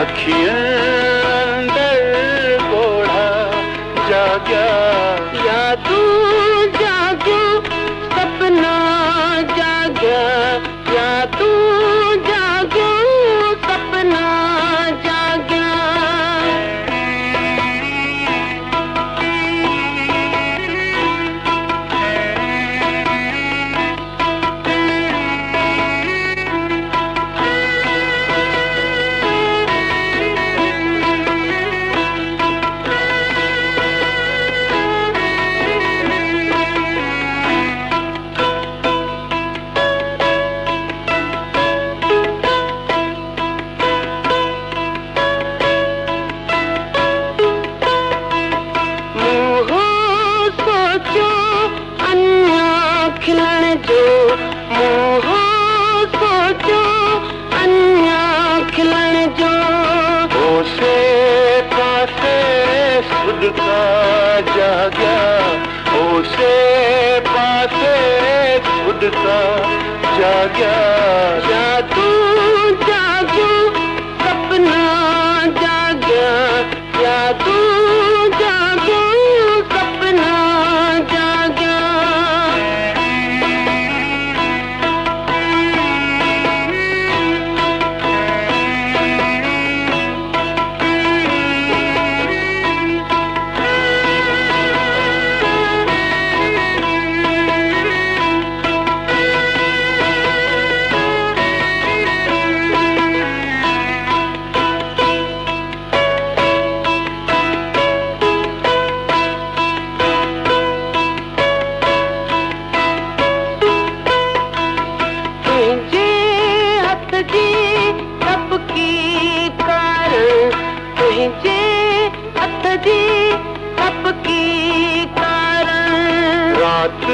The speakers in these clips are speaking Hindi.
अखियां अंदर गोढ़ा जाग्या, या तू जाग्यो सपना जाग्या, या तू जाग्यो सपना जाग्या। खिलण जो मोह सोचो अन्या खिलण जो, ओसे पासे सुदका जाग्या, ओसे पासे सुदका जाग्या। या तू जाग्यो सपना जाग्या, या तू जाग्यो सपना जाग्या। तुझे हथ जी सबकी कारण, रात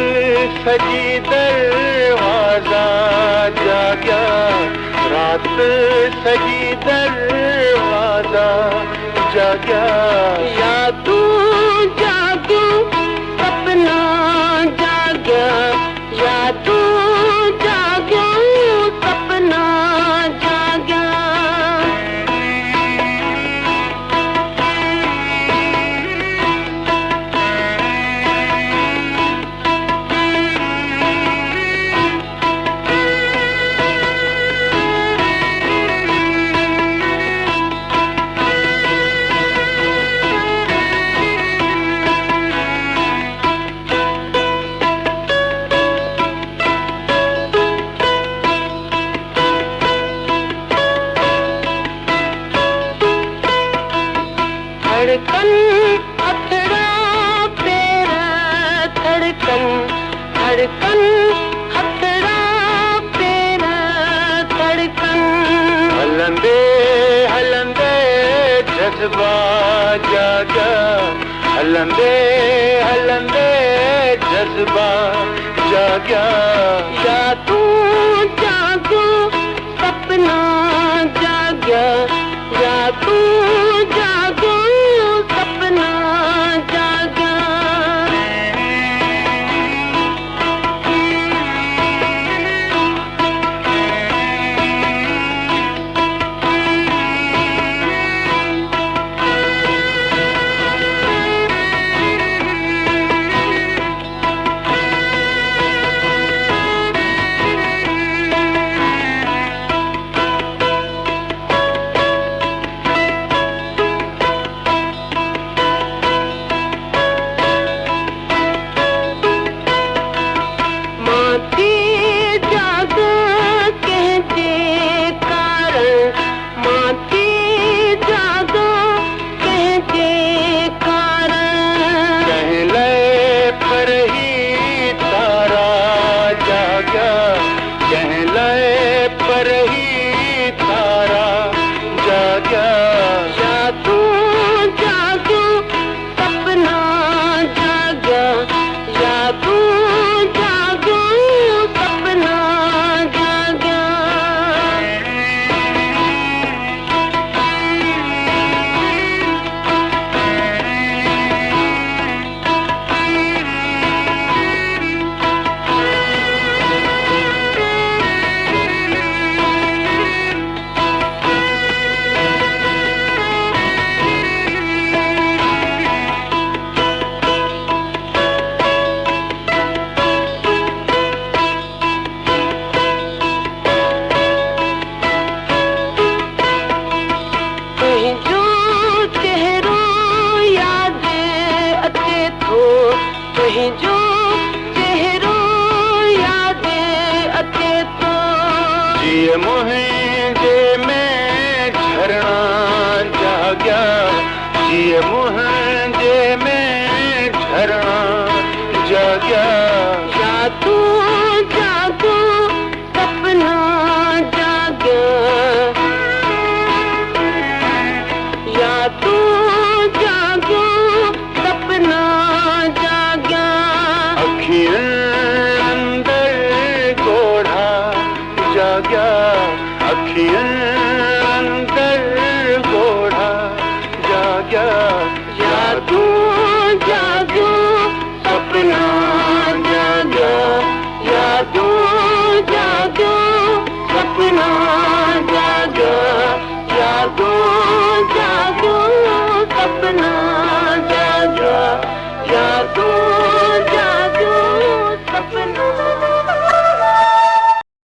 सजी दरवाजा जाग्या, रात सजी दरवाजा जाग्या। या तू जाग्यो सपना जाग्या, या तू जाग्यो सपना जाग्या। धड़कन हथड़ा पेरा धड़कन, धड़कन हथड़ा पेरा धड़कन। हलंदे हलंदे जज्बा जाग्या, हलंदे हलंदे जज्बा जाग्या। या तू जागो सपना जाग्या, या तू जागो सपना जाग्या। जिए मुंहिंजे में झरणा जाॻिया जिए मुंहिंजे में झरणा जाॻिया या तू जागो सपना जाॻिया या तू जागो सपना जाॻिया अखियुनि अंदर ॻोढ़ा जाॻिया अखियुनि अंदर ॻोढ़ा जाॻिया या तू जागो सपना जाॻिया या तू जागो सपना जाॻिया या तू जागो सपना जाॻिया या तू